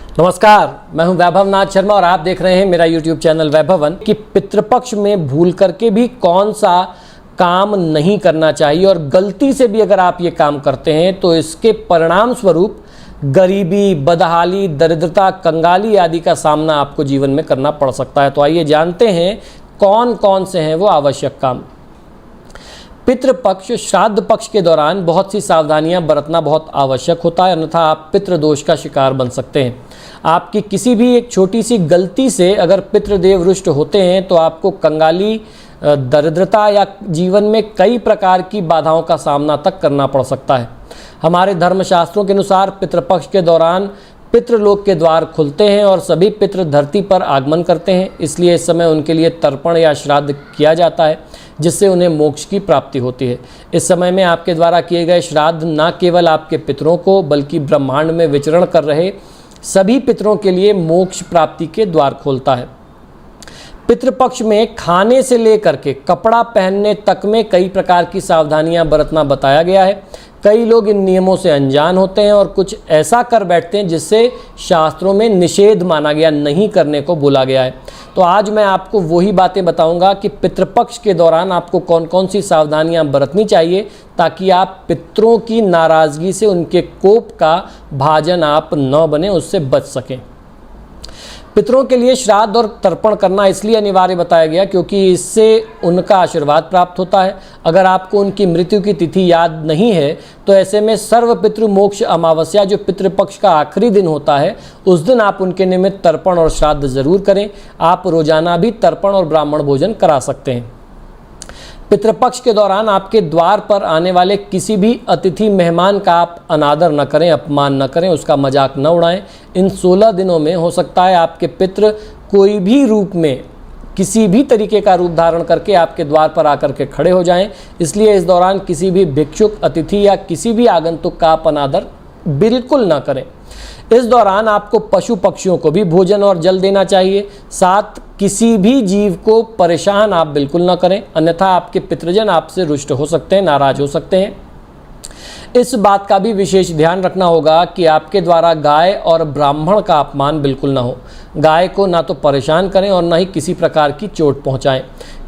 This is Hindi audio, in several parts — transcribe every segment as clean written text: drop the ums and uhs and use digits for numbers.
नमस्कार, मैं हूं वैभव नाथ शर्मा और आप देख रहे हैं मेरा YouTube चैनल वैभवन। कि पितृपक्ष में भूल करके भी कौन सा काम नहीं करना चाहिए और गलती से भी अगर आप ये काम करते हैं तो इसके परिणाम स्वरूप गरीबी, बदहाली, दरिद्रता, कंगाली आदि का सामना आपको जीवन में करना पड़ सकता है। तो आइए जानते हैं कौन कौन से हैं वो आवश्यक काम। पितृपक्ष श्राद्ध पक्ष के दौरान बहुत सी सावधानियां बरतना बहुत आवश्यक होता है, अन्यथा आप पितृदोष का शिकार बन सकते हैं। आपकी किसी भी एक छोटी सी गलती से अगर पितृदेव रुष्ट होते हैं तो आपको कंगाली, दरिद्रता या जीवन में कई प्रकार की बाधाओं का सामना तक करना पड़ सकता है। हमारे धर्मशास्त्रों के अनुसार पितृपक्ष के दौरान पितृलोक के द्वार खुलते हैं और सभी पितृ धरती पर आगमन करते हैं, इसलिए इस समय उनके लिए तर्पण या श्राद्ध किया जाता है जिससे उन्हें मोक्ष की प्राप्ति होती है। इस समय में आपके द्वारा किए गए श्राद्ध न केवल आपके पितरों को बल्कि ब्रह्मांड में विचरण कर रहे सभी पितरों के लिए मोक्ष प्राप्ति के द्वार खोलता है। पितृपक्ष में खाने से लेकर के कपड़ा पहनने तक में कई प्रकार की सावधानियां बरतना बताया गया है। कई लोग इन नियमों से अनजान होते हैं और कुछ ऐसा कर बैठते हैं जिससे शास्त्रों में निषेध माना गया, नहीं करने को बोला गया है। तो आज मैं आपको वही बातें बताऊंगा कि पितृपक्ष के दौरान आपको कौन कौन सी सावधानियां बरतनी चाहिए ताकि आप पितरों की नाराज़गी से, उनके कोप का भाजन आप न बने, उससे बच सकें। पितरों के लिए श्राद्ध और तर्पण करना इसलिए अनिवार्य बताया गया क्योंकि इससे उनका आशीर्वाद प्राप्त होता है। अगर आपको उनकी मृत्यु की तिथि याद नहीं है तो ऐसे में सर्व पितृ मोक्ष अमावस्या जो पितृपक्ष का आखिरी दिन होता है, उस दिन आप उनके निमित्त तर्पण और श्राद्ध जरूर करें। आप रोजाना भी तर्पण और ब्राह्मण भोजन करा सकते हैं। पितृपक्ष के दौरान आपके द्वार पर आने वाले किसी भी अतिथि मेहमान का आप अनादर न करें, अपमान न करें, उसका मजाक न उड़ाएं। इन 16 दिनों में हो सकता है आपके पितृ कोई भी रूप में, किसी भी तरीके का रूप धारण करके आपके द्वार पर आकर के खड़े हो जाएं, इसलिए इस दौरान किसी भी भिक्षुक, अतिथि या किसी भी आगंतुक का आप अनादर बिल्कुल न करें। इस दौरान आपको पशु पक्षियों को भी भोजन और जल देना चाहिए। साथ किसी भी जीव को परेशान आप बिल्कुल न करें, अन्यथा आपके पितृजन आपसे रुष्ट हो सकते हैं, नाराज हो सकते हैं। इस बात का भी विशेष ध्यान रखना होगा कि आपके द्वारा गाय और ब्राह्मण का अपमान बिल्कुल ना हो। गाय को ना तो परेशान करें और ना ही किसी प्रकार की चोट पहुंचाएं।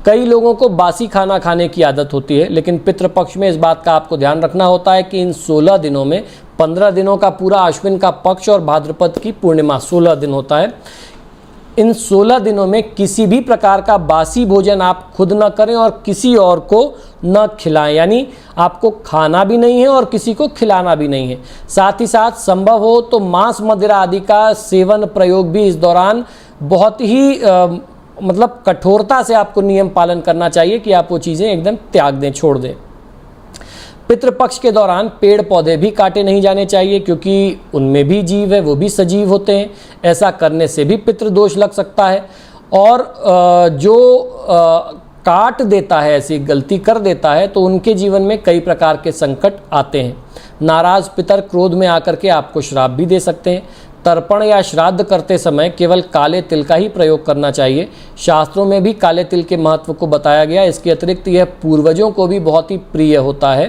कई लोगों को बासी खाना खाने की आदत होती है, लेकिन पितृपक्ष में इस बात का आपको ध्यान रखना होता है कि इन 16 दिनों में 15 दिनों का पूरा अश्विन का पक्ष और भाद्रपद की पूर्णिमा 16 दिन होता है। इन 16 दिनों में किसी भी प्रकार का बासी भोजन आप खुद न करें और किसी और को न खिलाएं, यानी आपको खाना भी नहीं है और किसी को खिलाना भी नहीं है। साथ ही साथ संभव हो तो मांस, मदिरा आदि का सेवन प्रयोग भी इस दौरान बहुत ही मतलब कठोरता से आपको नियम पालन करना चाहिए कि आप वो चीज़ें एकदम त्याग दें, छोड़ दें। पितृपक्ष के दौरान पेड़ पौधे भी काटे नहीं जाने चाहिए क्योंकि उनमें भी जीव है, वो भी सजीव होते हैं। ऐसा करने से भी पितृदोष लग सकता है और जो काट देता है, ऐसी गलती कर देता है, तो उनके जीवन में कई प्रकार के संकट आते हैं। नाराज पितर क्रोध में आकर के आपको श्राप भी दे सकते हैं। तर्पण या श्राद्ध करते समय केवल काले तिल का ही प्रयोग करना चाहिए। शास्त्रों में भी काले तिल के महत्व को बताया गया। इसके अतिरिक्त यह पूर्वजों को भी बहुत ही प्रिय होता है।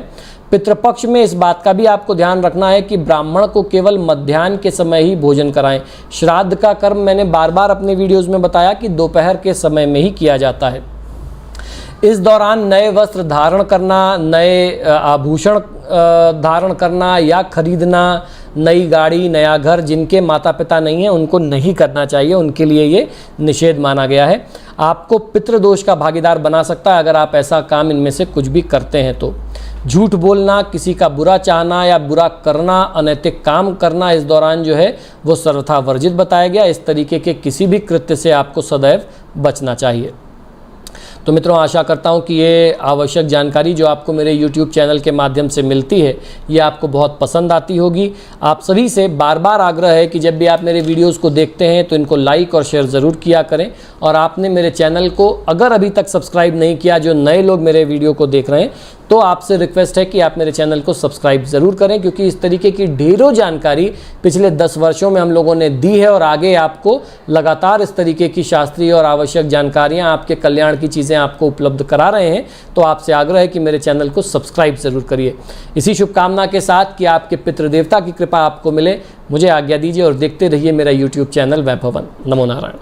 पितृपक्ष में इस बात का भी आपको ध्यान रखना है कि ब्राह्मण को केवल मध्याह्न के समय ही भोजन कराएं। श्राद्ध का कर्म मैंने बार बार अपने वीडियोज़ में बताया कि दोपहर के समय में ही किया जाता है। इस दौरान नए वस्त्र धारण करना, नए आभूषण धारण करना या खरीदना, नई गाड़ी, नया घर जिनके माता पिता नहीं हैं उनको नहीं करना चाहिए, उनके लिए ये निषेध माना गया है। आपको पितृदोष का भागीदार बना सकता है अगर आप ऐसा काम इनमें से कुछ भी करते हैं तो। झूठ बोलना, किसी का बुरा चाहना या बुरा करना, अनैतिक काम करना इस दौरान जो है वो सर्वथा वर्जित बताया गया। इस तरीके के किसी भी कृत्य से आपको सदैव बचना चाहिए। तो मित्रों, आशा करता हूं कि ये आवश्यक जानकारी जो आपको मेरे YouTube चैनल के माध्यम से मिलती है ये आपको बहुत पसंद आती होगी। आप सभी से बार बार आग्रह है कि जब भी आप मेरे वीडियोस को देखते हैं तो इनको लाइक और शेयर ज़रूर किया करें। और आपने मेरे चैनल को अगर अभी तक सब्सक्राइब नहीं किया, जो नए लोग मेरे वीडियो को देख रहे हैं, तो आपसे रिक्वेस्ट है कि आप मेरे चैनल को सब्सक्राइब ज़रूर करें, क्योंकि इस तरीके की ढेरों जानकारी पिछले 10 वर्षों में हम लोगों ने दी है और आगे आपको लगातार इस तरीके की शास्त्रीय और आवश्यक जानकारियाँ, आपके कल्याण की चीज़ें आपको उपलब्ध करा रहे हैं। तो आपसे आग्रह है कि मेरे चैनल को सब्सक्राइब ज़रूर करिए। इसी शुभकामना के साथ कि आपके पितृदेवता की कृपा आपको मिले, मुझे आज्ञा दीजिए और देखते रहिए मेरा YouTube चैनल वैभवन। नमो नारायण।